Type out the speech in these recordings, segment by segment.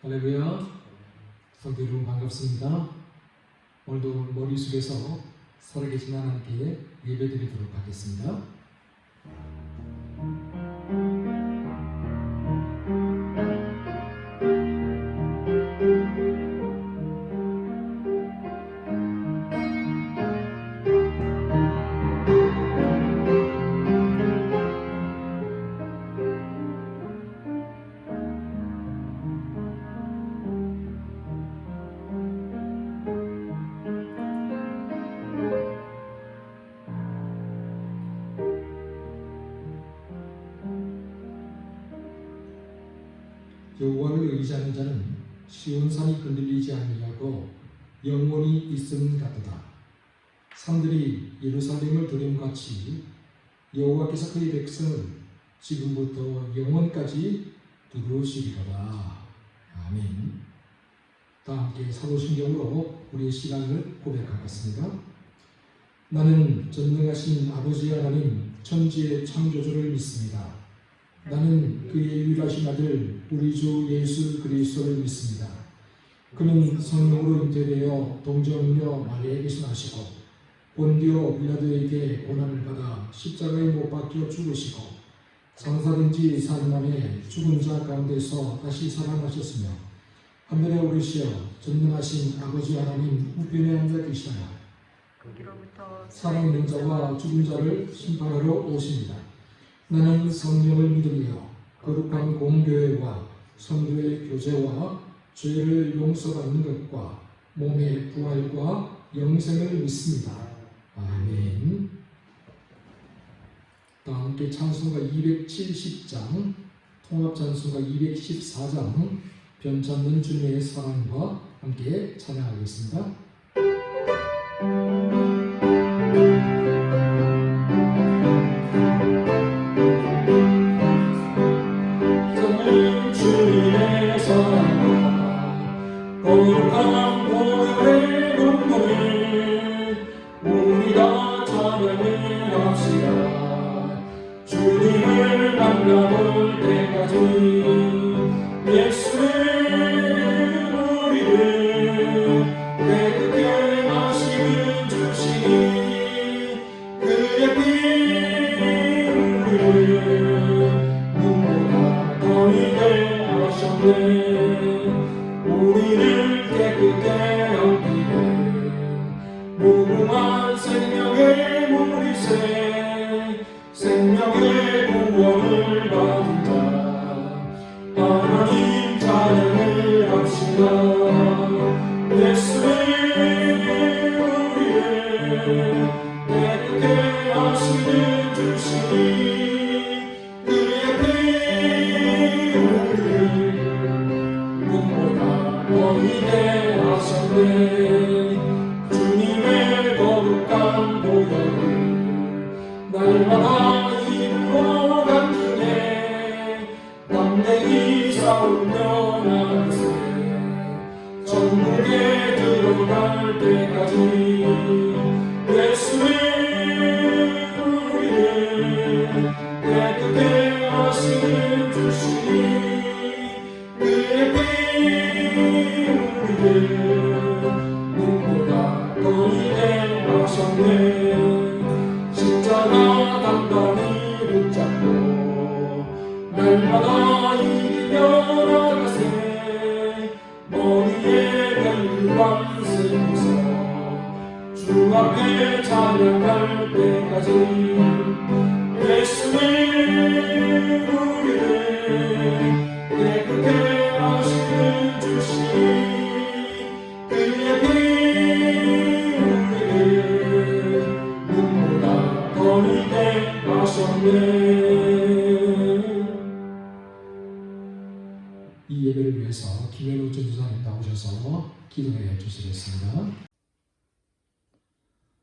할렐루야. 성도 여러분 반갑습니다. 오늘도 머리 숙여서 살아계신 하나님께 예배드리도록 하겠습니다. 여호와를 의지하는 자는 시온산이 흔들리지 아니하고 영원히 있음 같도다. 산들이 예루살렘을 두려움같이 여호와께서 그의 백성을 지금부터 영원까지 두루시리로다. 아멘. 다 함께 사도신경으로 우리의 시간을 고백하겠습니다. 나는 전능하신 아버지 하나님 천지의 창조주를 믿습니다. 나는 그의 유일하신 아들 우리 주 예수 그리스도를 믿습니다. 그는 성령으로 잉태되어 동정녀 마리아에게서 나시고 본디오 빌라도에게 고난을 받아 십자가에 못 박혀 죽으시고 장사된 지 4일 만에 죽은 자 가운데서 다시 살아나셨으며 하늘에 오르시어 전능하신 아버지 하나님 우편에 앉아 계시다가 살아있는 자와 죽은 자를 심판하러 오십니다. 나는 성령을 믿으며 거룩한 공교회와 성도의 교제와 죄를 용서받는 것과 몸의 부활과 영생을 믿습니다. 아멘. 다 함께 찬송가 270장, 통합찬송가 214장, 변찮는 주님의 사랑과 함께 찬양하겠습니다. 거룩한 보혈의 공동에 우리 다 찬양을 합시다. 주님을 만나볼 때까지 예수의 우리를 깨끗게 마시는 주시니 그의 피 우리를 눈보다 더 이게 하셨네. 우리를 깨끗게 얹기는 무궁한 생명의 물이새 생명의 구원을 받은 자 하나님 찬양을 합시다. 예수의 우리를 깨끗게 하시는 주시니 그의 피 우리를 눈보다 너희에 하셨네. 주님의 거룩한 보혈을 날마다 입으로 감기네. 담대히 싸우며 나가세. 천국에 들어갈 때까지 예수의 우리를 깨끗게 하시는 주시니 그의 피 눈보다 더 이게 하셨네. 십자가 단단히 붙잡고 날마다 이기며 나가세. 머리에 별관 쓰고서 주 앞에 찬양할 때까지 예수의 우리를 깨끗게 하시는 주시니 그의 피 우리를 눈보다 더 이게 하셨네. 이 예배를 위해서 김현우 전도사님 나오셔서 기도해 주시겠습니다.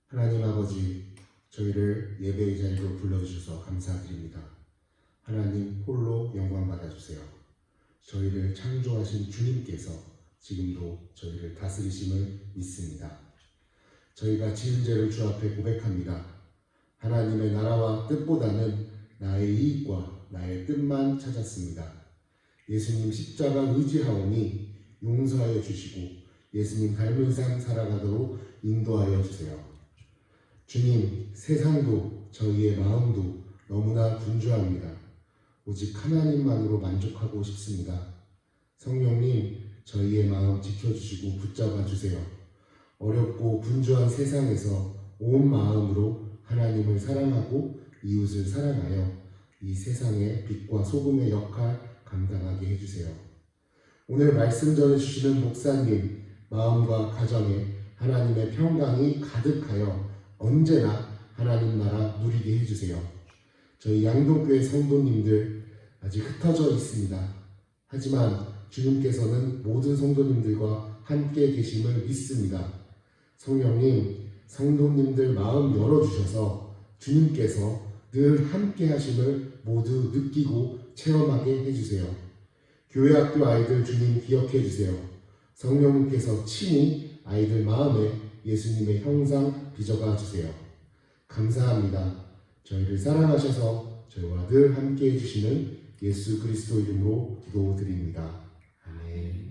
하나님 아버지, 저희를 예배의 자리로 불러주셔서 감사드립니다. 하나님 홀로 영광 받아주세요. 저희를 창조하신 주님께서 지금도 저희를 다스리심을 믿습니다. 저희가 지은 죄를 주 앞에 고백합니다. 하나님의 나라와 뜻보다는 나의 이익과 나의 뜻만 찾았습니다. 예수님 십자가 의지하오니 용서하여 주시고 예수님 닮은 삶 살아가도록 인도하여 주세요. 주님, 세상도 저희의 마음도 너무나 분주합니다. 오직 하나님만으로 만족하고 싶습니다. 성령님, 저희의 마음 지켜주시고 붙잡아 주세요. 어렵고 분주한 세상에서 온 마음으로 하나님을 사랑하고 이웃을 사랑하여 이 세상의 빛과 소금의 역할 감당하게 해주세요. 오늘 말씀 전해주시는 목사님 마음과 가정에 하나님의 평강이 가득하여 언제나 하나님 나라 누리게 해주세요. 저희 양동교회 성도님들 아직 흩어져 있습니다. 하지만 주님께서는 모든 성도님들과 함께 계심을 믿습니다. 성령님, 성도님들 마음 열어주셔서 주님께서 늘 함께 하심을 모두 느끼고 체험하게 해주세요. 교회학교 아이들 주님 기억해 주세요. 성령님께서 친히 아이들 마음에 예수님의 형상 빚어가 주세요. 감사합니다. 저희를 사랑하셔서 저희와 늘 함께 해주시는 예수 그리스도 이름으로 기도드립니다. 아멘.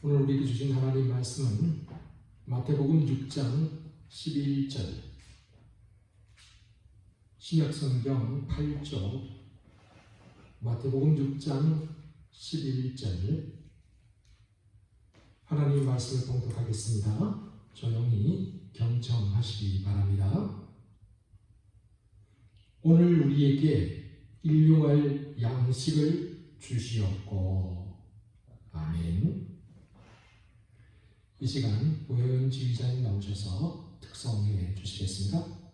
오늘 우리에게 주신 하나님 말씀은 마태복음 6장 11절, 신약성경 8조, 마태복음 6장 11절. 하나님 말씀을 봉독하겠습니다. 조용히 경청하시기 바랍니다. 오늘 우리에게 일용할 양식을 주시옵고. 아멘. 이 시간 오혜연 지휘자님 나오셔서 특성해 주시겠습니다.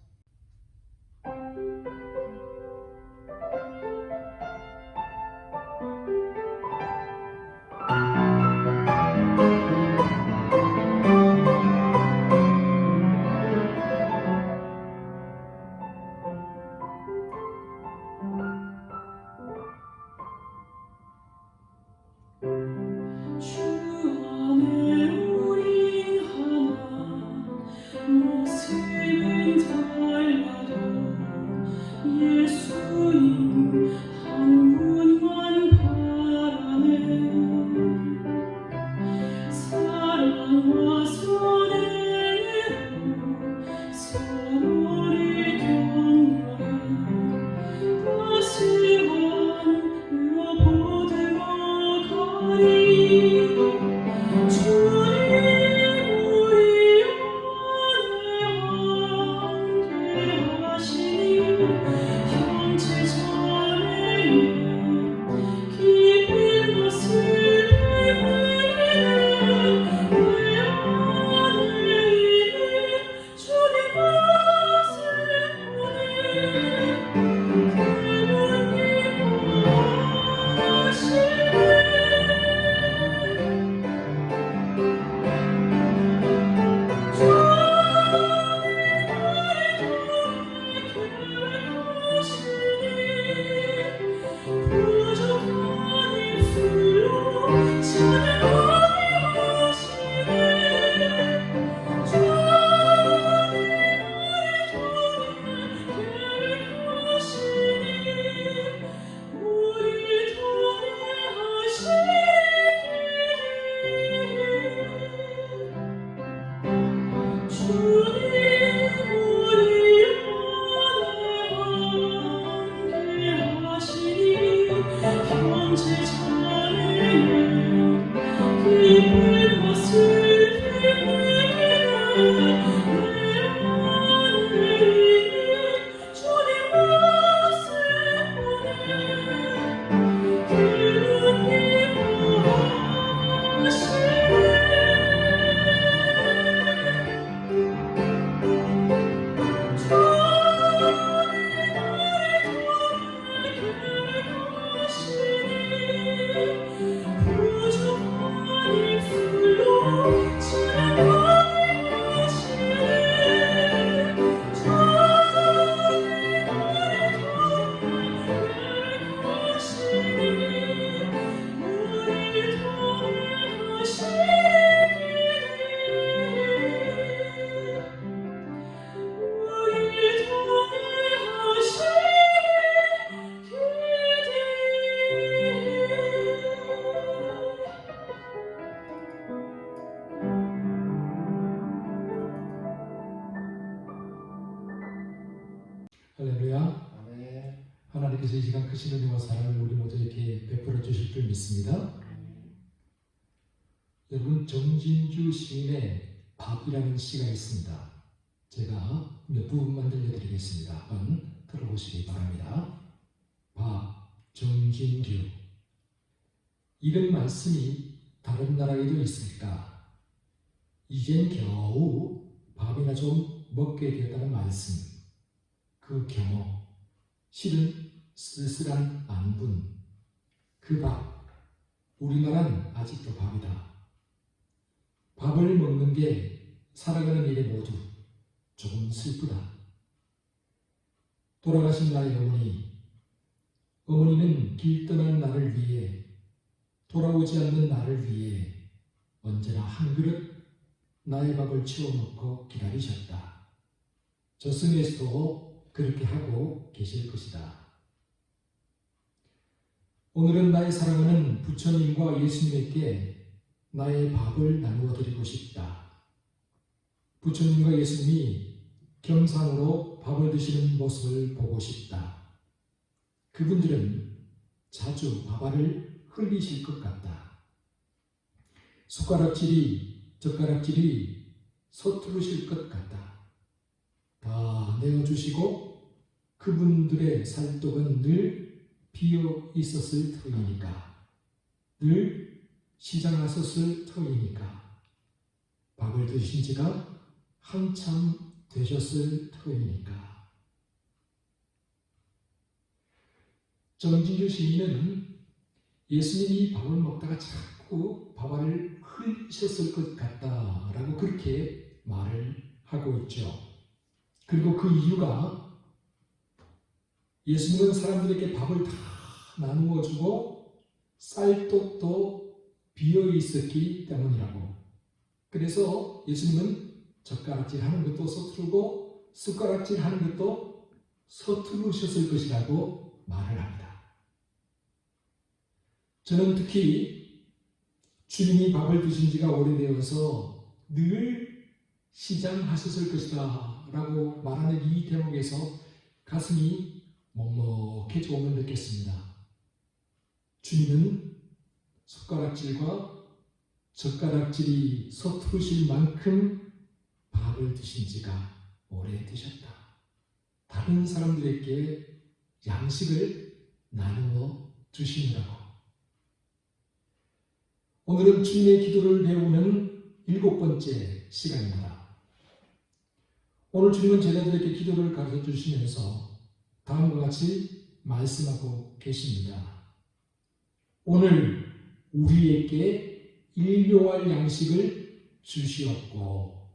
하나님께서 이 시간 크신 은혜와 사랑을 우리 모두에게 베풀어 주실 줄 믿습니다. 여러분, 정진주 시인의 밥이라는 시가 있습니다. 제가 몇 부분만 들려드리겠습니다. 한번 들어보시기 바랍니다. 밥, 정진주. 이런 말씀이 다른 나라에도 있을까? 이젠 겨우 밥이나 좀 먹게 되었다는 말씀. 그 경험, 실은 쓸쓸한 안분. 그 밥, 우리나라는 아직도 밥이다. 밥을 먹는 게 살아가는 일에 모두 조금 슬프다. 돌아가신 나의 어머니는 길 떠난 나를 위해, 돌아오지 않는 나를 위해 언제나 한 그릇 나의 밥을 치워놓고 기다리셨다. 저승에서도 그렇게 하고 계실 것이다. 오늘은 나의 사랑하는 부처님과 예수님에게 나의 밥을 나누어 드리고 싶다. 부처님과 예수님이 겸상으로 밥을 드시는 모습을 보고 싶다. 그분들은 자주 밥알을 흘리실 것 같다. 젓가락질이 서투르실 것 같다. 다 내어주시고 그분들의 살독은 늘 비어 있었을 터이니까, 늘 시장 나섰을 터이니까, 밥을 드신 지가 한참 되셨을 터이니까. 정진주 시인은 예수님이 밥을 먹다가 자꾸 밥알을 흘리셨을 것 같다라고 그렇게 말을 하고 있죠. 그리고 그 이유가 예수님은 사람들에게 밥을 다 나누어 주고 쌀독도 비어 있었기 때문이라고. 그래서 예수님은 젓가락질 하는 것도 서투르고 숟가락질 하는 것도 서투르셨을 것이라고 말을 합니다. 저는 특히 주님이 밥을 드신 지가 오래되어서 늘 시장하셨을 것이다 라고 말하는 이 대목에서 가슴이 먹먹해져 느꼈습니다. 주님은 숟가락질과 젓가락질이 서투르실 만큼 밥을 드신 지가 오래되셨다. 다른 사람들에게 양식을 나누어 주시느라고. 오늘은 주님의 기도를 배우는 7번째 시간입니다. 오늘 주님은 제자들에게 기도를 가르쳐 주시면서 다음과 같이 말씀하고 계십니다. 오늘 우리에게 일용할 양식을 주시옵고.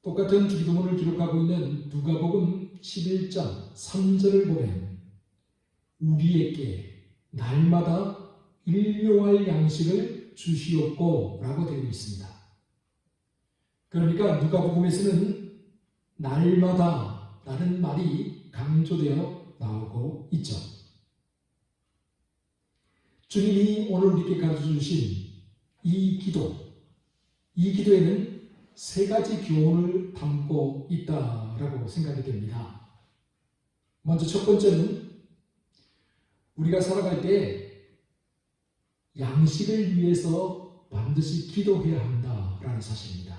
똑같은 주기도문을 기록하고 있는 누가복음 11장 3절을 보면 우리에게 날마다 일용할 양식을 주시옵고 라고 되어 있습니다. 그러니까 누가복음에서는 날마다 라는 말이 강조되어 나오고 있죠. 주님이 오늘 우리에게 가르쳐주신 이 기도에는 3가지 교훈을 담고 있다라고 생각이 됩니다. 먼저 첫 번째는 우리가 살아갈 때 양식을 위해서 반드시 기도해야 한다라는 사실입니다.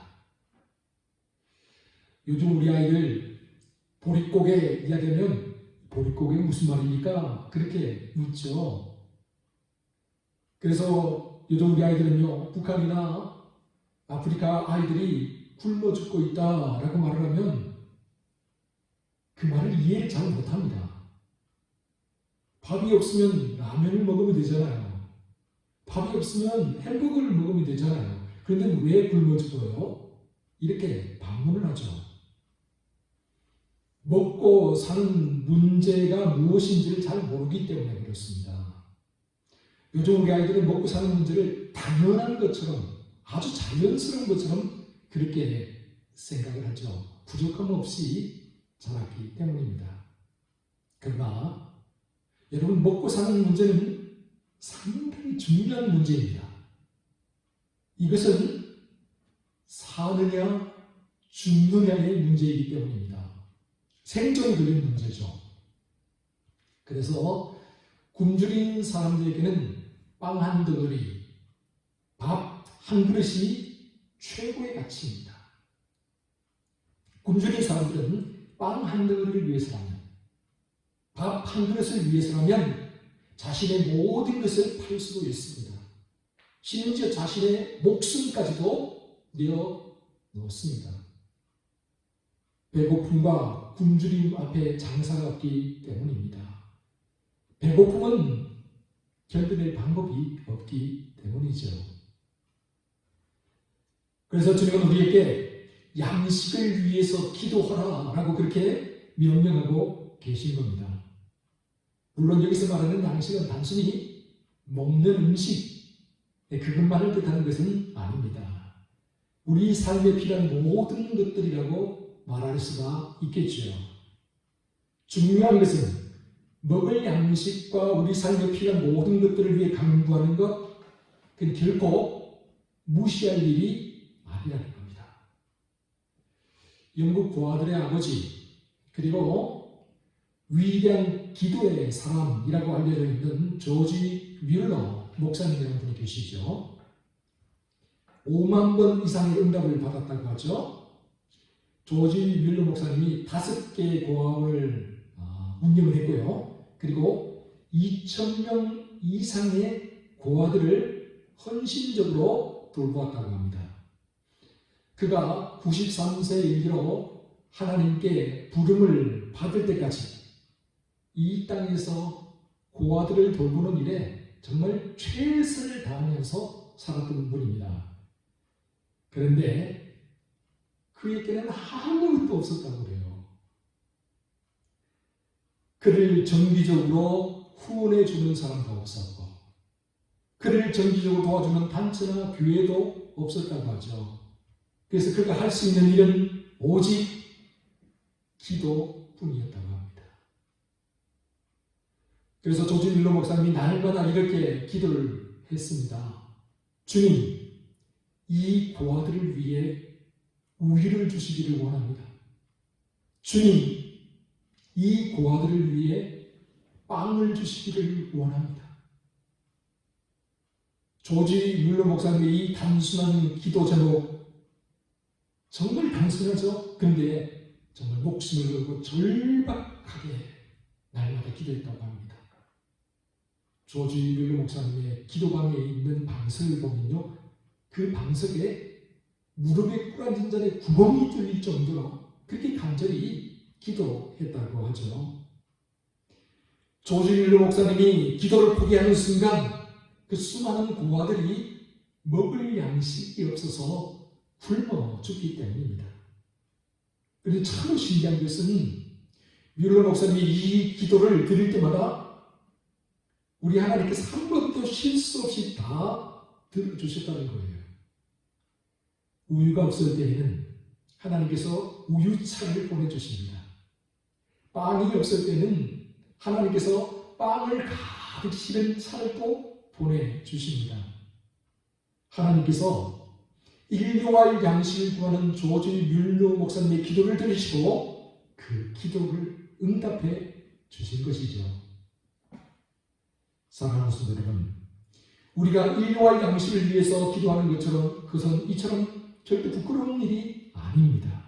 요즘 우리 아이들 보릿고개 이야기하면 보릿고개 무슨 말입니까? 그렇게 묻죠. 그래서 요즘 우리 아이들은요, 북한이나 아프리카 아이들이 굶어 죽고 있다라고 말을 하면 그 말을 이해를 잘 못합니다. 밥이 없으면 라면을 먹으면 되잖아요. 밥이 없으면 햄버거를 먹으면 되잖아요. 그런데 왜 굶어 죽어요? 이렇게 반문을 하죠. 먹고 사는 문제가 무엇인지를 잘 모르기 때문에 그렇습니다. 요즘 우리 아이들은 먹고 사는 문제를 당연한 것처럼, 아주 자연스러운 것처럼 그렇게 생각을 하죠. 부족함 없이 자랐기 때문입니다. 그러나 여러분, 먹고 사는 문제는 상당히 중요한 문제입니다. 이것은 사느냐 죽느냐의 문제이기 때문입니다. 생존이 걸린 문제죠. 그래서 굶주린 사람들에게는 빵 한 덩어리, 밥 한 그릇이 최고의 가치입니다. 굶주린 사람들은 빵 한 덩어리를 위해서라면, 밥 한 그릇을 위해서라면 자신의 모든 것을 팔 수도 있습니다. 심지어 자신의 목숨까지도 내어 놓습니다. 배고픔과 굶주림 앞에 장사가 없기 때문입니다. 배고픔은 견뎌낼 방법이 없기 때문이죠. 그래서 주님은 우리에게 양식을 위해서 기도하라 라고 그렇게 명령하고 계신 겁니다. 물론 여기서 말하는 양식은 단순히 먹는 음식, 그것만을 뜻하는 것은 아닙니다. 우리 삶에 필요한 모든 것들이라고 말할 수가 있겠죠. 중요한 것은 먹을 양식과 우리 삶에 필요한 모든 것들을 위해 강구하는 것, 그건 결코 무시할 일이 아니라는 겁니다. 영국 고아들의 아버지, 그리고 위대한 기도의 사람이라고 알려져 있는 조지 뮬러 목사님이라는 분이 계시죠. 5만 번 이상의 응답을 받았다고 하죠. 조지 뮬러 목사님이 5개의 고아원을 운영을 했고요. 그리고 2,000명 이상의 고아들을 헌신적으로 돌보았다고 합니다. 그가 93세에 이르러 하나님께 부름을 받을 때까지 이 땅에서 고아들을 돌보는 일에 정말 최선을 다하면서 살았던 분입니다. 그런데 그에게는 아무것도 없었다고 그래요. 그를 정기적으로 후원해 주는 사람도 없었고, 그를 정기적으로 도와주는 단체나 교회도 없었다고 하죠. 그래서 그가 할 수 있는 일은 오직 기도뿐이었다고 합니다. 그래서 조지 뮬러 목사님이 날마다 이렇게 기도를 했습니다. 주님, 이 고아들을 위해 우유를 주시기를 원합니다. 주님, 이 고아들을 위해 빵을 주시기를 원합니다. 조지 뮬러 목사님의 이 단순한 기도 제목, 정말 단순하죠? 그런데 정말 목숨을 걸고 절박하게 날마다 기도했다고 합니다. 조지 뮬러 목사님의 기도방에 있는 방석을 보면요, 그 방석에 무릎에 꿇어앉은 자의 구멍이 뚫릴 정도로 그렇게 간절히 기도했다고 하죠. 조지 뮬러 목사님이 기도를 포기하는 순간 그 수많은 고아들이 먹을 양식이 없어서 굶어 죽기 때문입니다. 그런데 참 신기한 것은 뮬러 목사님이 이 기도를 드릴 때마다 우리 하나님께서 한 번도 실수 없이 다 들어주셨다는 거예요. 우유가 없을 때에는 하나님께서 우유차를 보내주십니다. 빵이 없을 때는 하나님께서 빵을 가득 실은 차를 또 보내주십니다. 하나님께서 일용할 양식을 구하는 조지 뮬러 목사님의 기도를 들으시고 그 기도를 응답해 주신 것이죠. 사랑하는 성도 여러분, 우리가 일용할 양식을 위해서 기도하는 것처럼 그것은 이처럼 절대 부끄러운 일이 아닙니다.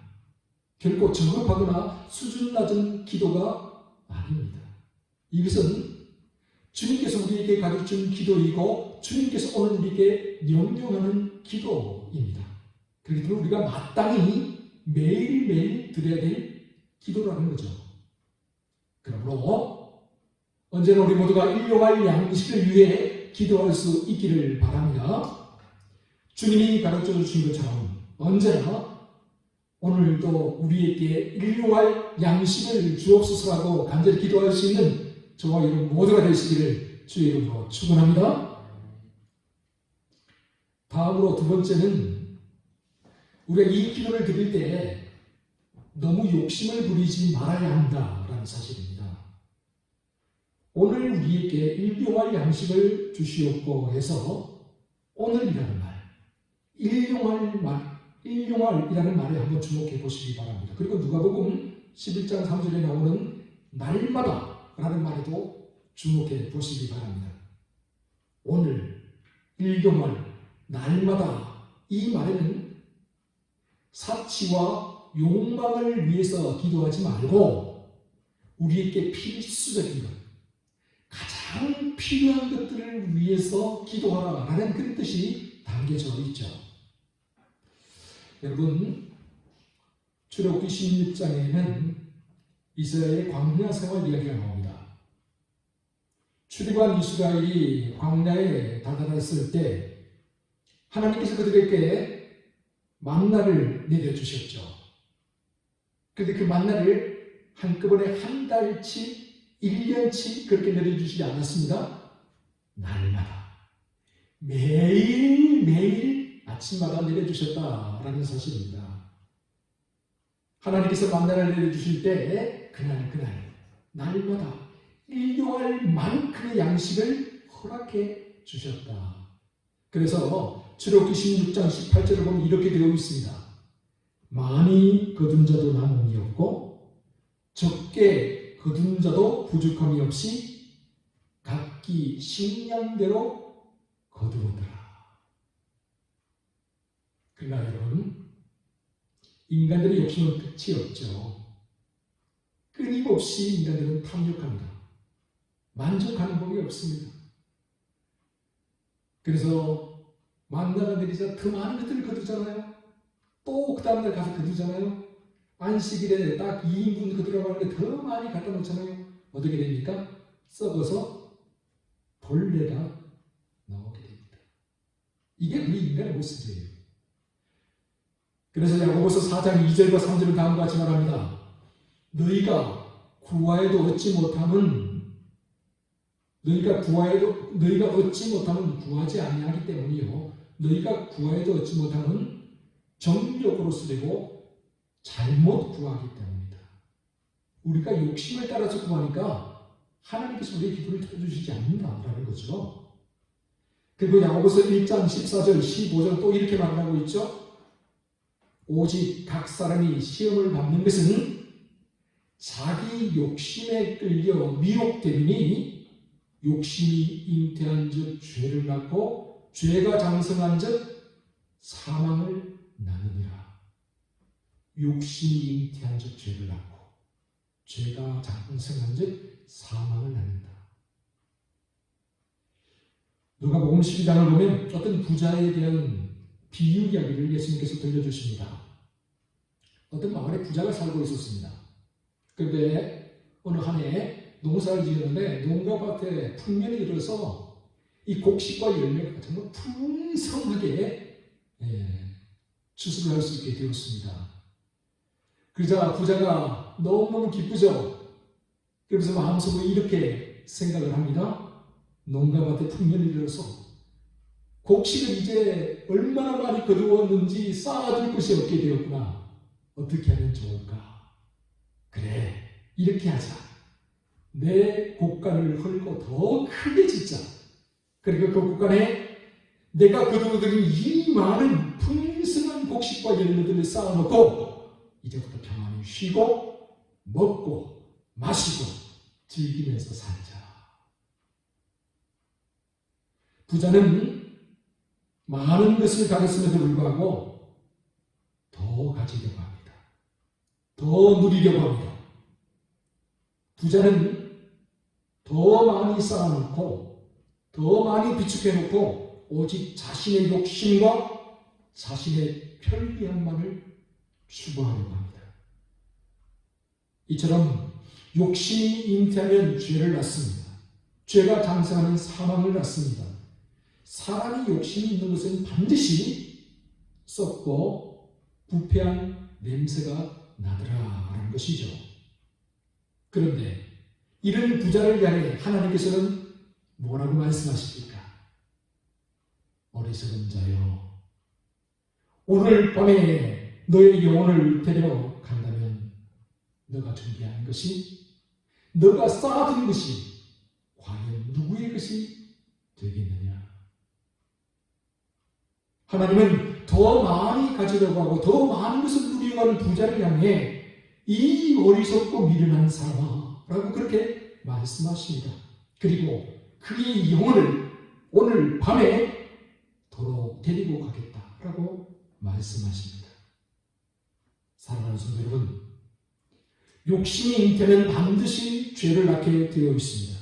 결코 저급하거나 수준 낮은 기도가 아닙니다. 이것은 주님께서 우리에게 가르친 기도이고 주님께서 오늘 우리에게 명령하는 기도입니다. 그렇기 때문에 우리가 마땅히 매일매일 드려야 될 기도라는 거죠. 그러므로 언제나 우리 모두가 일용할 양식을 위해 기도할 수 있기를 바랍니다. 주님이 가르쳐 주신 것처럼 언제나 오늘도 우리에게 일용할 양식을 주옵소서라고 간절히 기도할 수 있는 저와 여러분 모두가 되시기를 주의 이름으로 축원합니다. 다음으로 두 번째는 우리가 이 기도를 드릴 때 너무 욕심을 부리지 말아야 한다라는 사실입니다. 오늘 우리에게 일용할 양식을 주시옵고 해서 오늘이라는 말, 일용할이라는 말에 한번 주목해 보시기 바랍니다. 그리고 누가복음 11장 3절에 나오는 날마다 라는 말에도 주목해 보시기 바랍니다. 오늘, 일용할, 날마다 이 말에는 사치와 욕망을 위해서 기도하지 말고 우리에게 필수적인 것, 가장 필요한 것들을 위해서 기도하라 라는 그런 뜻이 담겨져 있죠. 여러분, 출애굽기 16장에는 이스라엘의 광야 생활 이야기가 나옵니다. 출애굽한 이스라엘이 광야에 다다랐을 때 하나님께서 그들에게 만나를 내려주셨죠. 그런데 그 만나를 한꺼번에 한 달치, 1년치 그렇게 내려주시지 않았습니다. 날마다, 매일매일 아침마다 내려주셨다라는 사실입니다. 하나님께서 만나를 내려주실 때 그날 날마다 일용할 만큼의 양식을 허락해 주셨다. 그래서 출애굽기 16장 18절을 보면 이렇게 되어 있습니다. 많이 거둔 자도 남음이 없고 적게 거둔 자도 부족함이 없이 각기 식량대로 거두었더라. 그러나 여러분, 인간들의 욕심은 끝이 없죠. 끊임없이 인간들은 탐욕합니다. 만족하는 법이 없습니다. 그래서 만나가 내리자 더 많은 것들을 거두잖아요. 또 그 다음날 가서 거두잖아요. 안식일에 딱 2인분 거두라고 하는데 더 많이 갖다 놓잖아요. 어떻게 됩니까? 썩어서 벌레가 나오게 됩니다. 이게 우리 인간의 모습이에요. 그래서 야고보서 4장 2절과 3절은 다음과 같이 말합니다. 너희가 구하여도 얻지 못함은 너희가 얻지 못함은 구하지 아니하기 때문이요 너희가 구하여도 얻지 못함은 정욕으로 쓰려고 잘못 구하기 때문이다. 우리가 욕심을 따라서 구하니까 하나님께서 우리의 기도를 들어주시지 않는다라는 거죠. 그리고 야고보서 1장 14절 15절 또 이렇게 말하고 있죠. 오직 각 사람이 시험을 받는 것은 자기 욕심에 끌려 미혹되니 욕심이 잉태한 즉 죄를 낳고 죄가 장성한 즉 사망을 낳느니라. 욕심이 잉태한 즉 죄를 낳고 죄가 장성한 즉 사망을 낳는다. 누가복음 12장을 보면 어떤 부자에 대한 비유 이야기를 예수님께서 들려주십니다. 어떤 마을에 부자가 살고 있었습니다. 그런데 어느 한 해 농사를 지었는데 농가밭에 풍년이 들어서 이 곡식과 열매가 정말 풍성하게 추수를 할 수 있게 되었습니다. 그러자 부자가 너무너무 기쁘죠. 그래서 마음속으로 이렇게 생각을 합니다. 농가밭에 풍년이 들어서 곡식을 이제 얼마나 많이 거두었는지 쌓아둘 것이 없게 되었구나. 어떻게 하면 좋을까? 그래, 이렇게 하자. 내 곡간을 헐고 더 크게 짓자. 그리고 그 곡간에 내가 거두어들인 이 많은 풍성한 곡식과 열매들을 쌓아놓고 이제부터 평안히 쉬고 먹고 마시고 즐기면서 살자. 부자는 많은 것을 가졌음에도 불구하고 더 가지려고 합니다. 더 누리려고 합니다. 부자는 더 많이 쌓아놓고 더 많이 비축해놓고 오직 자신의 욕심과 자신의 편리함만을 추구하려고 합니다. 이처럼 욕심이 잉태하면 죄를 낳습니다. 죄가 장성하면 사망을 낳습니다. 사람이 욕심이 있는 것은 반드시 썩고 부패한 냄새가 나더라라는 것이죠. 그런데 이런 부자를 향해 하나님께서는 뭐라고 말씀하십니까? 어리석은 자여, 오늘 밤에 너의 영혼을 데려간다면 너가 준비한 것이, 너가 쌓아둔 것이 과연 누구의 것이 되겠느냐? 하나님은 더 많이 가지려고 하고 더 많은 것을 누리려고 하는 부자를 향해 이 어리석고 미련한 사람아 라고 그렇게 말씀하십니다. 그리고 그의 영혼을 오늘 밤에 도로 데리고 가겠다라고 말씀하십니다. 사랑하는 성도 여러분, 욕심이 잉태는 반드시 죄를 낳게 되어 있습니다.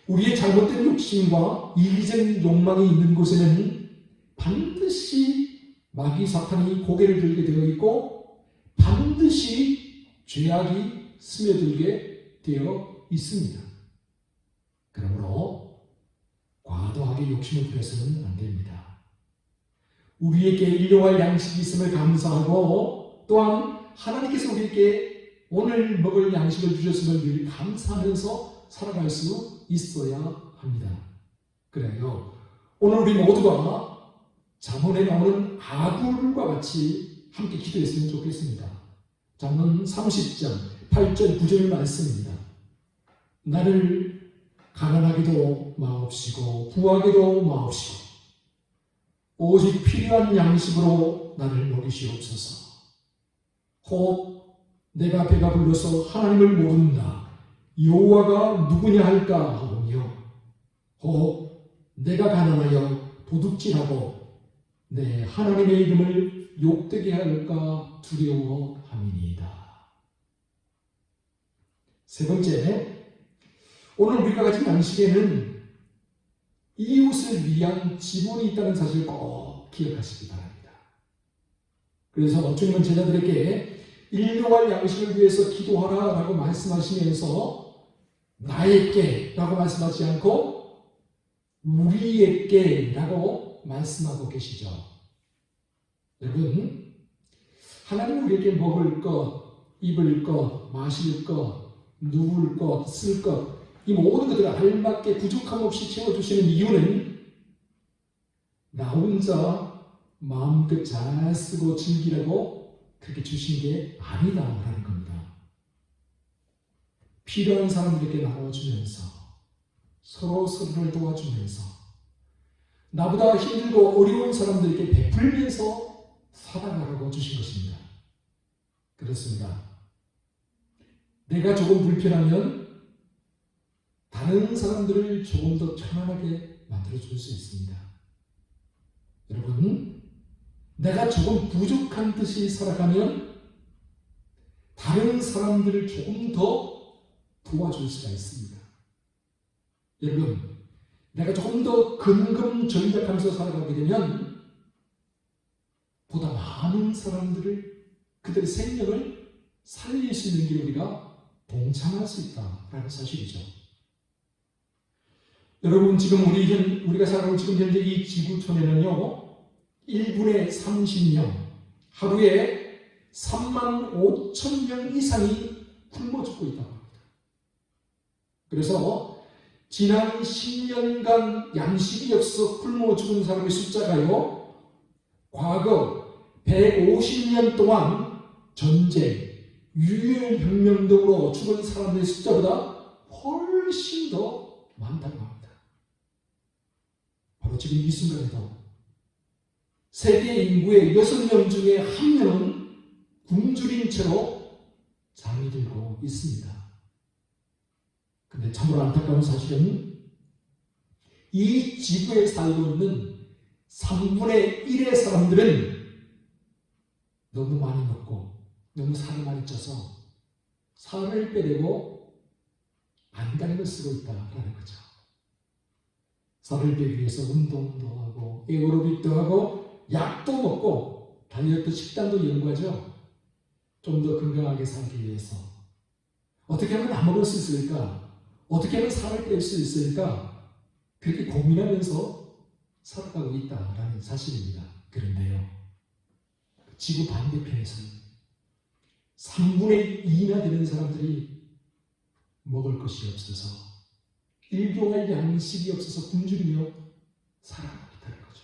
우리의 잘못된 욕심과 이기적인 욕망이 있는 곳에는 반드시 마귀 사탄이 고개를 들게 되어 있고 반드시 죄악이 스며들게 되어 있습니다. 그러므로 과도하게 욕심을 부려서는 안 됩니다. 우리에게 일용할 양식이 있음을 감사하고 또한 하나님께서 우리에게 오늘 먹을 양식을 주셨음을 늘 감사하면서 살아갈 수 있어야 합니다. 그래요. 오늘 우리 모두가 잠언에 나오는 아굴과 같이 함께 기도했으면 좋겠습니다. 잠언 30장 8절 9절 말씀입니다. 나를 가난하게도 마옵시고 부하게도 마옵시고 오직 필요한 양식으로 나를 먹이시옵소서. 혹 내가 배가 불러서 하나님을 모른다. 여호와가 누구냐 할까 하오며 혹 내가 가난하여 도둑질하고 내 하나님의 이름을 욕되게 할까 두려워함이니이다. 세 번째, 오늘 우리가 가진 양식에는 이웃을 위한 지분이 있다는 사실을 꼭 기억하시기 바랍니다. 그래서 주님은 제자들에게 일용할 양식을 위해서 기도하라 라고 말씀하시면서 나에게 라고 말씀하지 않고 우리에게 라고 말씀하고 계시죠. 여러분, 하나님은 우리에게 먹을 것, 입을 것, 마실 것, 누울 것, 쓸 것, 이 모든 것들을 알맞게 부족함 없이 채워주시는 이유는 나 혼자 마음껏 잘 쓰고 즐기라고 그렇게 주신 게 아니다라는 겁니다. 필요한 사람들에게 나눠주면서 서로 서로를 도와주면서 나보다 힘들고 어려운 사람들에게 베풀면서 살아가라고 주신 것입니다. 그렇습니다. 내가 조금 불편하면 다른 사람들을 조금 더 편안하게 만들어줄 수 있습니다. 여러분, 내가 조금 부족한 듯이 살아가면 다른 사람들을 조금 더 도와줄 수가 있습니다. 여러분, 내가 조금 더 근검절약하면서 살아가게 되면 보다 많은 사람들을 그들의 생명을 살릴 수 있는 길에 우리가 동참할 수 있다라는 사실이죠. 여러분, 지금 우리가 살아가는 지금 현재 이 지구촌에는요 1분에 30명, 하루에 3만 5천 명 이상이 굶어 죽고 있다고 합니다. 그래서 지난 10년간 양식이 없어 굶어 죽은 사람의 숫자가요 과거 150년 동안 전쟁, 유혈혁명 등으로 죽은 사람들의 숫자보다 훨씬 더 많다고 합니다. 바로 지금 이 순간에도 세계 인구의 6명 중에 1명은 굶주린 채로 잠이 들고 있습니다. 그런데 참으로 안타까운 사실은 이 지구에 살고 있는 3분의 1의 사람들은 너무 많이 먹고 너무 살이 많이 쪄서 살을 빼려고 안간힘을 쓰고 있다라는 거죠. 살을 빼기 위해서 운동도 하고 에어로빅도 하고 약도 먹고 다이어트 식단도 연구하죠. 좀 더 건강하게 살기 위해서 어떻게 하면 안 먹을 수 있을까? 어떻게 하면 살을 뺄 수 있을까? 그렇게 고민하면서 살아가고 있다라는 사실입니다. 그런데요, 지구 반대편에서는 3분의 2나 되는 사람들이 먹을 것이 없어서 일용할 양식이 없어서 굶주리며 살아가고 있다는 거죠.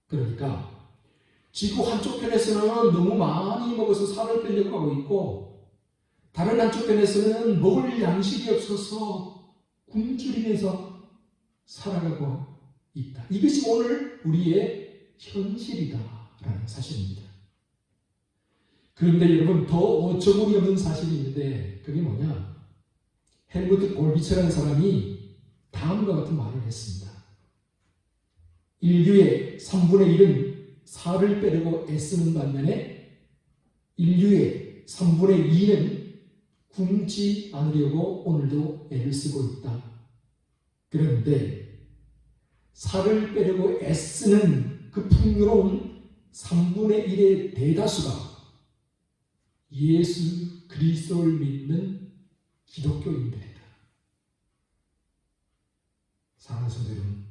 그러니까 지구 한쪽 편에서는 너무 많이 먹어서 살을 빼려고 하고 있고 다른 한쪽 편에서는 먹을 양식이 없어서 굶주리면서 살아가고 있다. 이것이 오늘 우리의 현실이다라는 사실입니다. 그런데 여러분, 더 어처구니 없는 사실이 있는데 그게 뭐냐? 헬무트 골비츠라는 사람이 다음과 같은 말을 했습니다. 인류의 3분의 1은 살을 빼려고 애쓰는 반면에 인류의 3분의 2는 굶지 않으려고 오늘도 애를 쓰고 있다. 그런데 살을 빼려고 애쓰는 그 풍요로운 3분의 1의 대다수가 예수 그리스도를 믿는 기독교인들이다. 사랑하는 성도 여러분,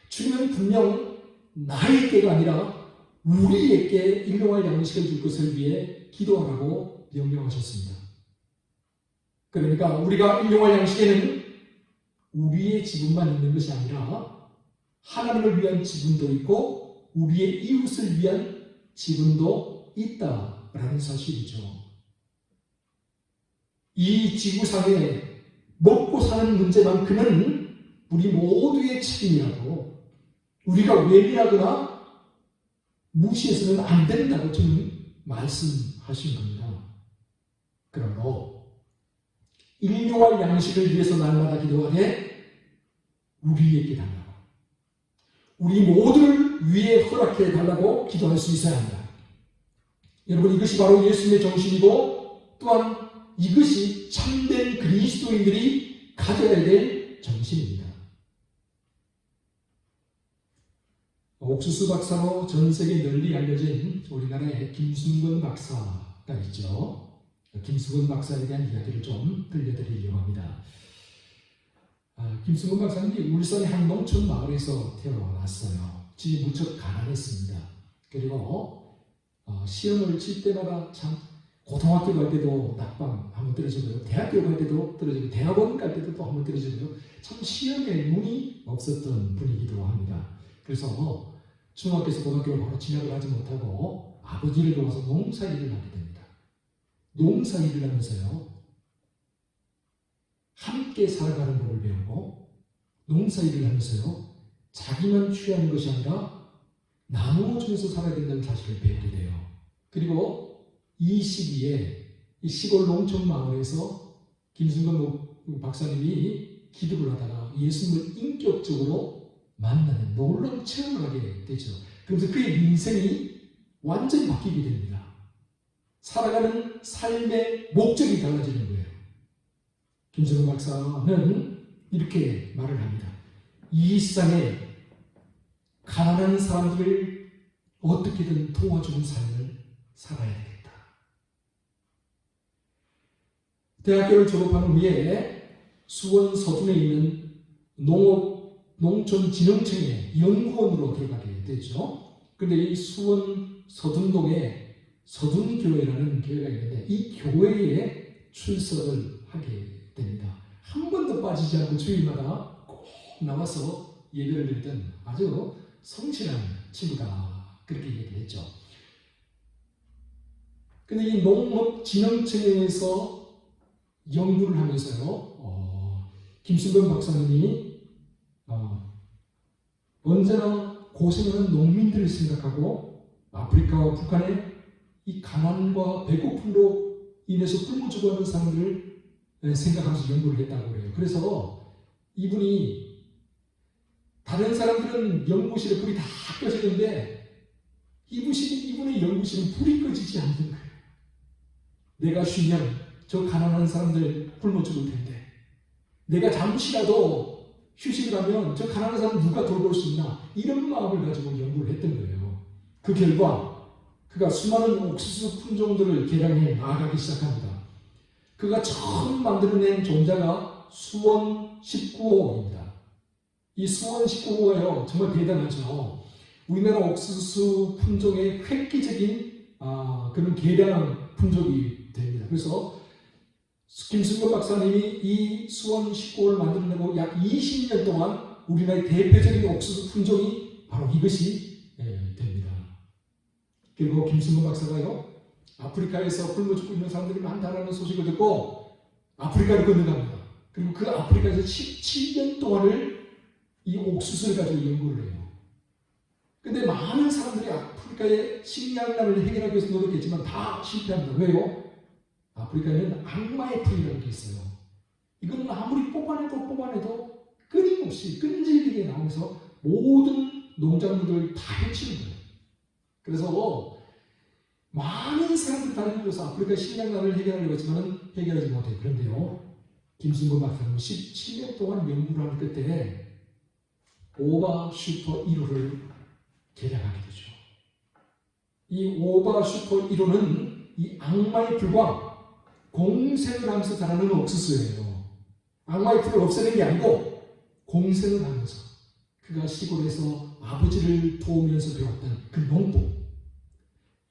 주님은 분명 나에게가 아니라 우리에게 일용할 양식을 줄 것을 위해 기도하라고 명령하셨습니다. 그러니까 우리가 일용할 양식에는 우리의 지분만 있는 것이 아니라 하나님을 위한 지분도 있고 우리의 이웃을 위한 지분도 있다라는 사실이죠. 이 지구상에 먹고 사는 문제만큼은 우리 모두의 책임이라고, 우리가 외면하거나 무시해서는 안 된다고 주님 말씀하신 겁니다. 그러므로 일용할 양식을 위해서 날마다 기도하되 우리에게 달라고, 우리 모두를 위해 허락해 달라고 기도할 수 있어야 합니다. 여러분, 이것이 바로 예수님의 정신이고 또한 이것이 참된 그리스도인들이 가져야 될 정신입니다. 옥수수 박사로 전 세계 널리 알려진 우리나라의 김순건 박사가 있죠. 김순건 박사에 대한 이야기를 좀 들려드리려고 합니다. 김순건 박사님이 울산의 한 농촌 마을에서 태어났어요. 집이 무척 가난했습니다. 그리고 시험을 칠 때마다 참, 고등학교 갈 때도 낙방 한번 떨어지고요, 대학교 갈 때도 떨어지고, 대학원 갈 때도 또 한번 떨어지고요, 참 시험에 눈이 없었던 분이기도 합니다. 그래서 중학교에서 고등학교를 바로 진학을 하지 못하고 아버지를 도와서 농사일을 하게 됩니다. 농사일을 하면서요, 함께 살아가는 법을 배우고, 농사일을 하면서요, 자기만 취하는 것이 아니라 나누어 주면서 살아야 된다는 사실을 배우게 돼요. 그리고 이 시기에 이 시골 농촌 마을에서 김순건 박사님이 기도를 하다가 예수님을 인격적으로 만나는 놀라운 체험을 하게 되죠. 그러면서 그의 인생이 완전히 바뀌게 됩니다. 살아가는 삶의 목적이 달라지는 거예요. 김순건 박사는 이렇게 말을 합니다. 이 세상에 가난한 사람들을 어떻게든 도와주는 삶을 살아야 되겠다. 대학교를 졸업한 후에 수원 서둔에 있는 농촌진흥청의 연구원으로 들어가게 되죠. 그런데 이 수원 서둔동에 서둔교회라는 교회가 있는데 이 교회에 출석을 하게 됩니다. 한 번도 빠지지 않고 주일마다 꼭 나와서 예배를 드리던 아주 성실한 친구다, 그렇게 얘기했죠. 근데 이 농업진흥청에서 연구를 하면서요, 김순건 박사님이 언제나 고생하는 농민들을 생각하고 아프리카와 북한의 이 가난과 배고픔으로 인해서 굶어 죽어가는 사람들을 생각하면서 연구를 했다고 해요. 그래서 이분이, 다른 사람들은 연구실에 불이 다 꺼지는데 이분의 연구실은 불이 꺼지지 않는 거예요. 내가 쉬면 저 가난한 사람들 굶어 죽을 텐데, 내가 잠시라도 휴식을 하면 저 가난한 사람 누가 돌볼 수 있나, 이런 마음을 가지고 연구를 했던 거예요. 그 결과 그가 수많은 옥수수 품종들을 개량해 나아가기 시작합니다. 그가 처음 만들어낸 종자가 수원 19호입니다. 이 수원 19호가요, 정말 대단하죠. 우리나라 옥수수 품종의 획기적인 그런 개량 품종이 됩니다. 그래서 김순건 박사님이 이 수원 19호를 만들어내고 약 20년 동안 우리나라의 대표적인 옥수수 품종이 바로 이것이 됩니다. 그리고 김순건 박사가요, 아프리카에서 굶어 죽고 있는 사람들이 많다는 소식을 듣고 아프리카로 건너갑니다. 그리고 그 아프리카에서 17년 동안을 이 옥수수를 가지고 연구를 해요. 근데 많은 사람들이 아프리카의 식량난을 해결하기 위해서 노력했지만 다 실패합니다. 왜요? 아프리카에는 악마의 풀이라는 게 있어요. 이건 아무리 뽑아내도 끊임없이 끈질기게 나오면서 모든 농작물들을 다 해치는 거예요. 그래서 많은 사람들이 달려들어서 아프리카 식량난을 해결하려고 했지만 해결하지 못해요. 그런데요, 김승건 박사는 17년 동안 연구를 하는 끝에 오바 슈퍼 1호를 개량하게 되죠. 이 오바 슈퍼 1호는 이 악마의 풀과 공생을 하면서 자라는 옥수수예요. 악마의 풀을 없애는 게 아니고 공생을 하면서 그가 시골에서 아버지를 도우면서 배웠던 그 농법,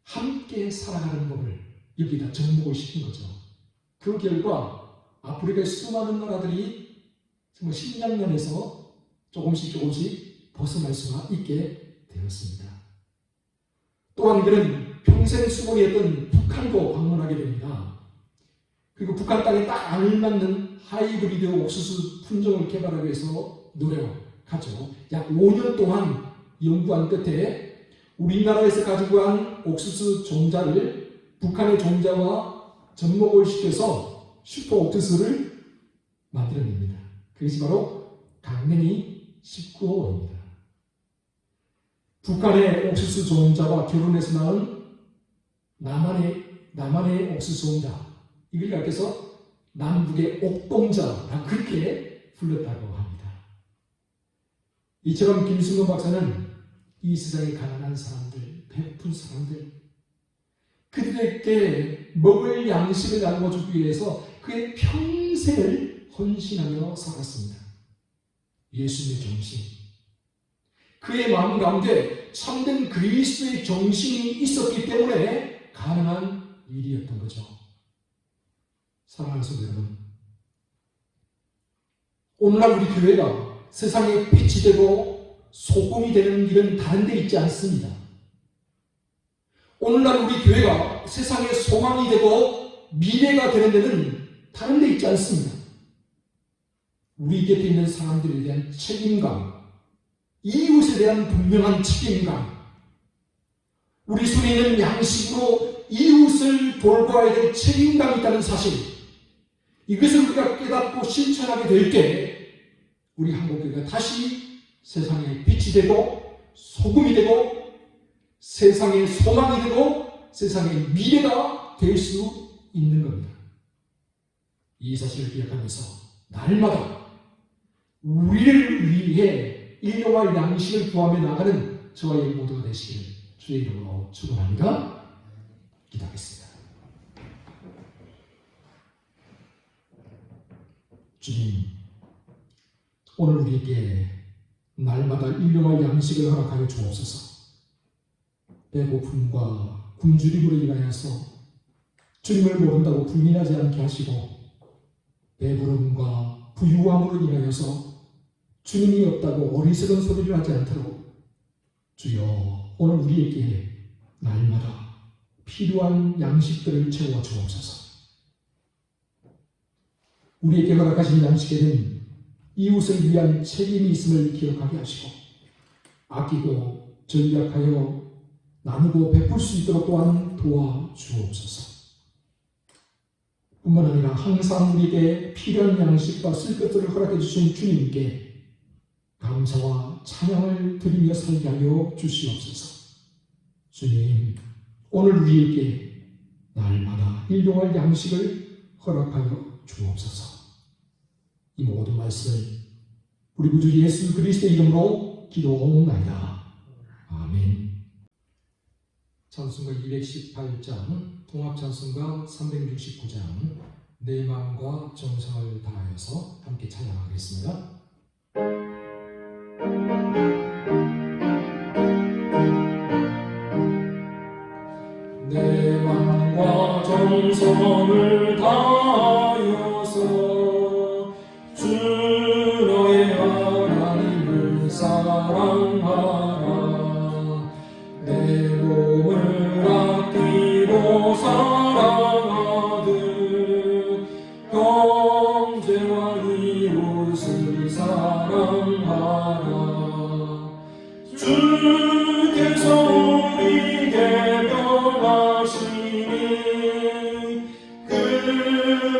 함께 살아가는 법을 여기다 접목을 시킨 거죠. 그 결과 아프리카의 수많은 나라들이 정말 식량난에서 조금씩 벗어날 수가 있게 되었습니다. 또한 그는 평생 수고했던 북한도 방문하게 됩니다. 그리고 북한 땅에 딱 알맞는 하이브리드 옥수수 품종을 개발하기 위해서 노력하죠. 약 5년 동안 연구한 끝에 우리나라에서 가지고 간 옥수수 종자를 북한의 종자와 접목을 시켜서 슈퍼 옥수수를 만들어냅니다. 그것이 바로 강냉이 19호입니다. 북한의 옥수수 종자와 결혼해서 낳은 남한의 옥수수 종자, 이걸 가르쳐서 남북의 옥동자라고 그렇게 불렀다고 합니다. 이처럼 김승건 박사는 이 세상에 가난한 사람들, 배고픈 사람들, 그들에게 먹을 양식을 나눠주기 위해서 그의 평생을 헌신하며 살았습니다. 예수님의 정신, 그의 마음 가운데 참된 그리스도의 정신이 있었기 때문에 가능한 일이었던 거죠. 사랑하는 성도 여러분, 오늘날 우리 교회가 세상에 빛이 되고 소금이 되는 길은 다른 데 있지 않습니다. 오늘날 우리 교회가 세상의 소망이 되고 미래가 되는 데는 다른 데 있지 않습니다. 우리 곁에 있는 사람들에 대한 책임감, 이웃에 대한 분명한 책임감, 우리 손에 있는 양식으로 이웃을 돌봐야 될 책임감이 있다는 사실, 이것을 우리가 깨닫고 실천하게 될 때 우리 한국교회가 다시 세상의 빛이 되고 소금이 되고 세상의 소망이 되고 세상의 미래가 될 수 있는 겁니다. 이 사실을 기억하면서 날마다 우리를 위해 일용할 양식을 구하며 나가는 저와 여러분 모두가 되시기를 주의 이름으로 축원합니다. 기도하겠습니다. 주님, 오늘 우리에게 날마다 일용할 양식을 허락하여 주옵소서. 배고픔과 굶주림으로 인하여서 주님을 모른다고 불민하지 않게 하시고, 배부름과 부유함으로 인하여서 주님이 없다고 어리석은 소리를 하지 않도록 주여 오늘 우리에게 날마다 필요한 양식들을 채워 주옵소서. 우리에게 허락하신 양식에는 이웃을 위한 책임이 있음을 기억하게 하시고 아끼고 전략하여 나누고 베풀 수 있도록 또한 도와주옵소서. 뿐만 아니라 항상 우리에게 필요한 양식과 쓸 것들을 허락해 주신 주님께 감사와 찬양을 드리며 살게 하여 주시옵소서. 주님, 오늘 우리에게 날마다 일용할 양식을 허락하여 주옵소서. 이 모든 말씀을 우리 구주 예수 그리스도의 이름으로 기도하옵나이다. 아멘. 찬송가 218장, 통합찬송가 369장, 내 마음과 정성을 다하여서 함께 찬양하겠습니다. 내 마음과 정성을 다하여서 주 너의 하나님을 사랑하라. 내 몸을 아끼고 사랑하듯 형제와 이웃을 사랑하라. 주께서 우리에게 명하시니 그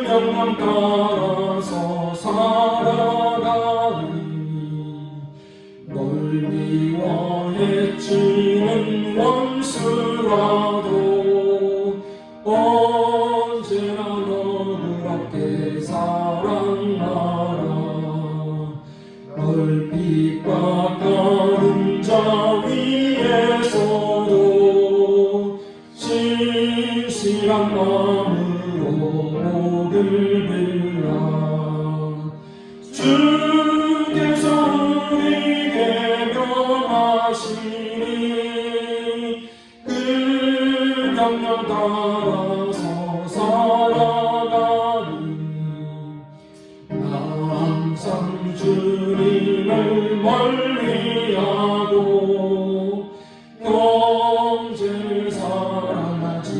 명령 따라서 원수라도 언제나 너그럽게 사랑하라. 얼빛과 가른자 위에서도 진실한 마음으로 복을 빌라. 주께서 우리에게 명하시니 그 명령 따라서 살아가니 나 항상 주님을 멀리하고 경쟁을 사랑하지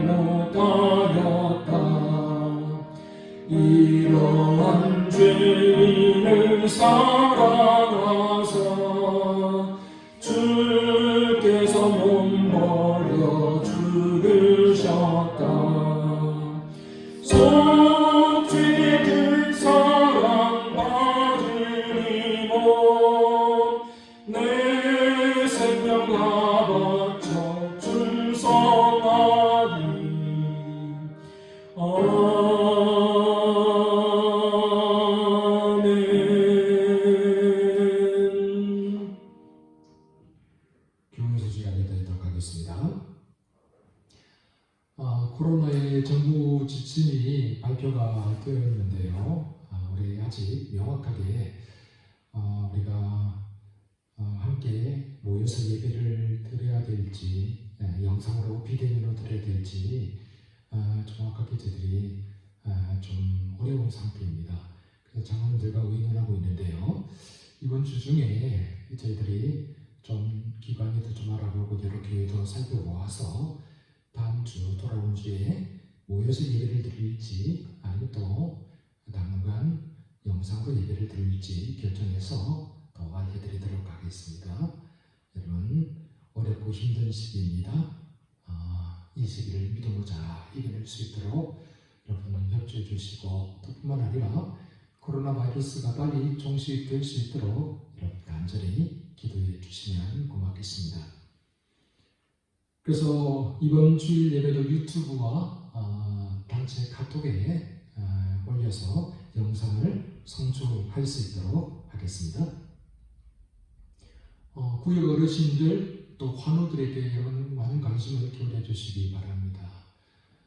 못하였다. 이러한 죄인을 사랑하사 주께서 몸버려 죽으셨다. 속죄의 그 사랑 받으리고 내 생명 다 바쳐 충성하리. 아멘. 교훈 소식 알려드리도록 하겠습니다. 코로나의 정부 지침이 발표가 되어 있는데요. 우리 아직 명확하게 우리가 함께 모여서 예배를 드려야 될지, 영상으로 비대면으로 드려야 될지 정확하게 저희들이 좀 어려운 상태입니다. 그래서 장로님들과 의논하고 있는데요. 이번 주 중에 저희들이 좀 기관에도 좀 알아보고 여러 교회도 살펴보아서 다음 주 돌아온 주에 모여서 예배를 드릴지 아니면 또 당분간 영상으로 예배를 드릴지 결정해서 더 알려드리도록 하겠습니다. 여러분 어렵고 힘든 시기입니다. 이 시기를 믿음으로 잘 이겨낼 수 있도록 여러분 협조해 주시고 또 뿐만 아니라 코로나 바이러스가 빨리 종식될 수 있도록 여러분 간절히 기도해 주시면 고맙겠습니다. 그래서 이번 주일 예배도 유튜브와 단체 카톡에 올려서 영상을 송출할 수 있도록 하겠습니다. 구역 어르신들 또 환우들에게 여러분 많은 관심을 기울여 주시기 바랍니다.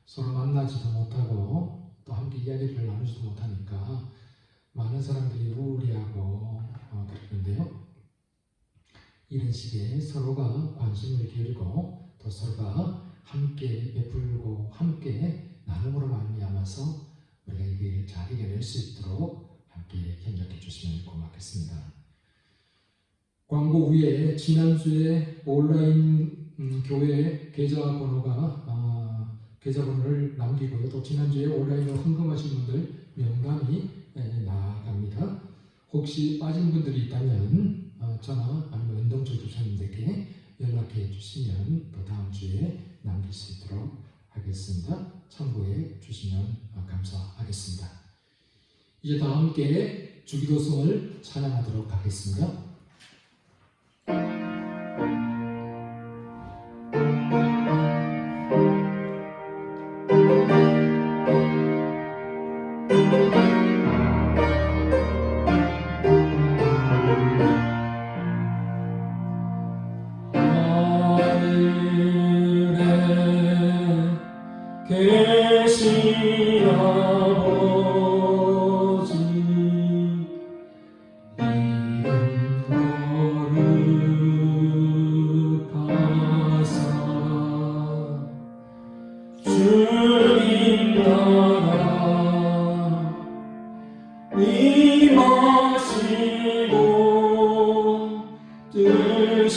서로 만나지도 못하고 또 함께 이야기를 나누지도 못하니까 많은 사람들이 우울해하고 그러는데요. 이런 시기에 서로가 관심을 기울이고 또 서로가 함께 베풀고 함께 나눔으로 말미암아서 우리가 이게 잘 이겨낼 수 있도록 함께 협력해 주시면 고맙겠습니다. 광고 위에 지난주에 온라인 교회 계좌번호를 남기고요. 또 지난주에 온라인으로 헌금하신 분들 명단이 나갑니다. 혹시 빠진 분들이 있다면 전화 아니면 은동철 집사님들께 연락해 주시면 또 다음 주에 남길 수 있도록 하겠습니다. 참고해 주시면 감사하겠습니다. 이제 다 함께 주기도송을 찬양하도록 하겠습니다. 계신 아버지 이름 거룩하사 주님 나라 임하시고 뜻이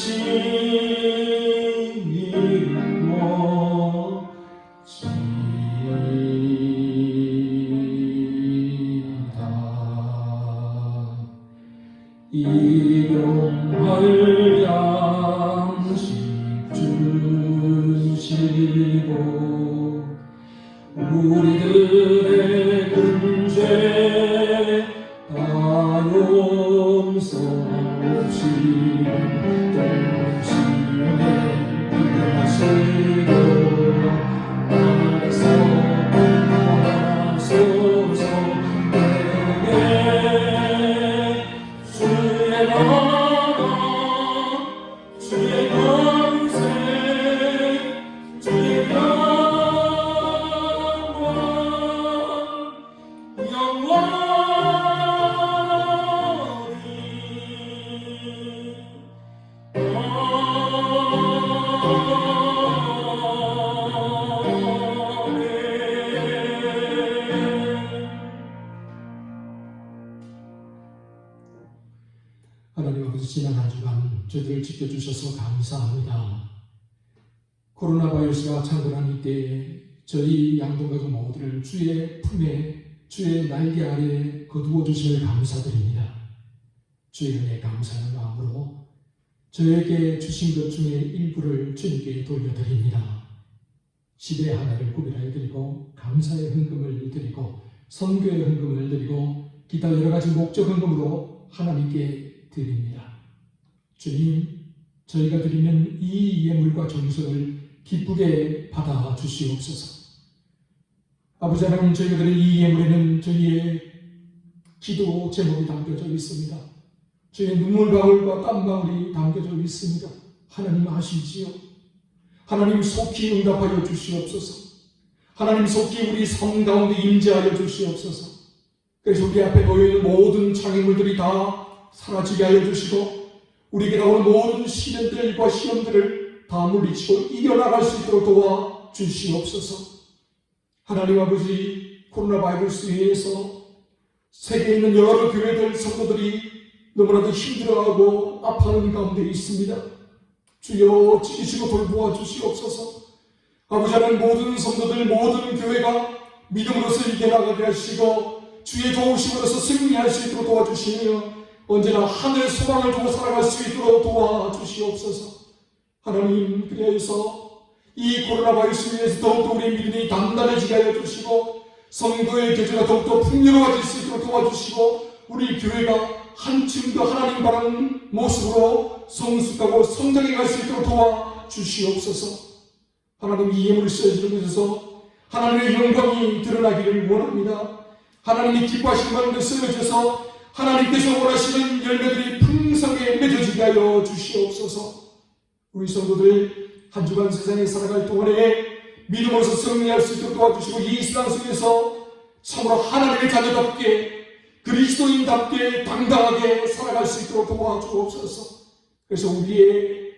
일용할 양식 주시고 우리들의 근죄 다 용서하시는 동시에 지켜주셔서 감사합니다. 코로나 바이러스가 창궐한 이때에 저희 양동가족 모두를 주의 품에, 주의 날개 아래에 거두어 주심을 감사드립니다. 주의 은혜 감사하는 마음으로 저에게 주신 것 중에 일부를 주님께 돌려드립니다. 집에 하나를 구별하여 드리고 감사의 헌금을 드리고 선교의 헌금을 드리고 기타 여러 가지 목적 헌금으로 하나님께 드립니다. 주님, 저희가 드리는 이 예물과 정성을 기쁘게 받아 주시옵소서. 아버지 하나님, 저희가 드린 이 예물에는 저희의 기도 제목이 담겨져 있습니다. 저희의 눈물방울과 땀방울이 담겨져 있습니다. 하나님 아시지요? 하나님 속히 응답하여 주시옵소서. 하나님 속히 우리 삶 가운데 임재하여 주시옵소서. 그래서 우리 앞에 놓여있는 모든 장애물들이 다 사라지게 하여 주시고 우리에게 나오는 모든 시련들과 시험들을 다 물리치고 이겨나갈 수 있도록 도와 주시옵소서. 하나님 아버지, 코로나 바이러스에 의해서 세계에 있는 여러 교회들, 성도들이 너무나도 힘들어하고 아파하는 가운데 있습니다. 주여 지키시고 돌보아 주시옵소서. 아버지 하나님, 모든 성도들, 모든 교회가 믿음으로서 이겨나가게 하시고 주의 도우심으로서 승리할 수 있도록 도와주시며 언제나 하늘의 소망을 두고 살아갈 수 있도록 도와주시옵소서. 하나님, 그리하여서 이 코로나 바이러스에 의해서 더욱더 우리의 믿음이 단단해지게 하여 주시고 성도의 교제가 더욱더 풍요로워질 수 있도록 도와주시고 우리 교회가 한층 더 하나님 바라는 모습으로 성숙하고 성장해 갈 수 있도록 도와주시옵소서. 하나님, 이 예물을 쓰여주는 것에서 하나님의 영광이 드러나기를 원합니다. 하나님이 기뻐하시는 것을 쓰여주셔서 하나님께서 원하시는 열매들이 풍성하게 맺어지게 하여 주시옵소서. 우리 성도들 한 주간 세상에 살아갈 동안에 믿음으로서 승리할 수 있도록 도와주시고 이 세상 속에서 참으로 하나님의 자녀답게 그리스도인답게 당당하게 살아갈 수 있도록 도와주옵소서. 그래서 우리의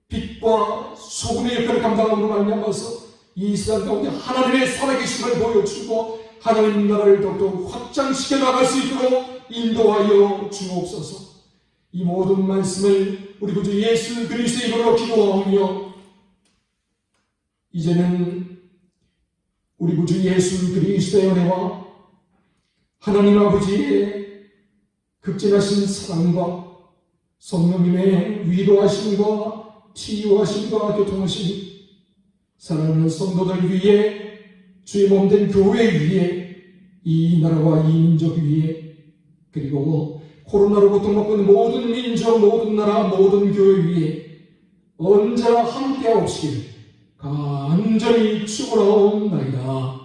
빛과 소금의 역할을 감당함으로 말미암아서 이 세상 가운데 하나님의 살아계심을 보여주고 하나님 나라를 더욱더 확장시켜 나갈 수 있도록 인도하여 주옵소서. 이 모든 말씀을 우리 구주 예수 그리스도의 이름으로 기도하오며 이제는 우리 구주 예수 그리스도의 은혜와 하나님 아버지의 극진하신 사랑과 성령님의 위로하심과 치유하심과 교통하심, 사랑하는 성도들 위에, 주의 몸된 교회 위에, 이 나라와 이 민족 위에, 그리고 코로나로 고통받고 있는 모든 민족, 모든 나라, 모든 교회 위에 언제나 함께하옵시길 간절히 축원하옵나이다.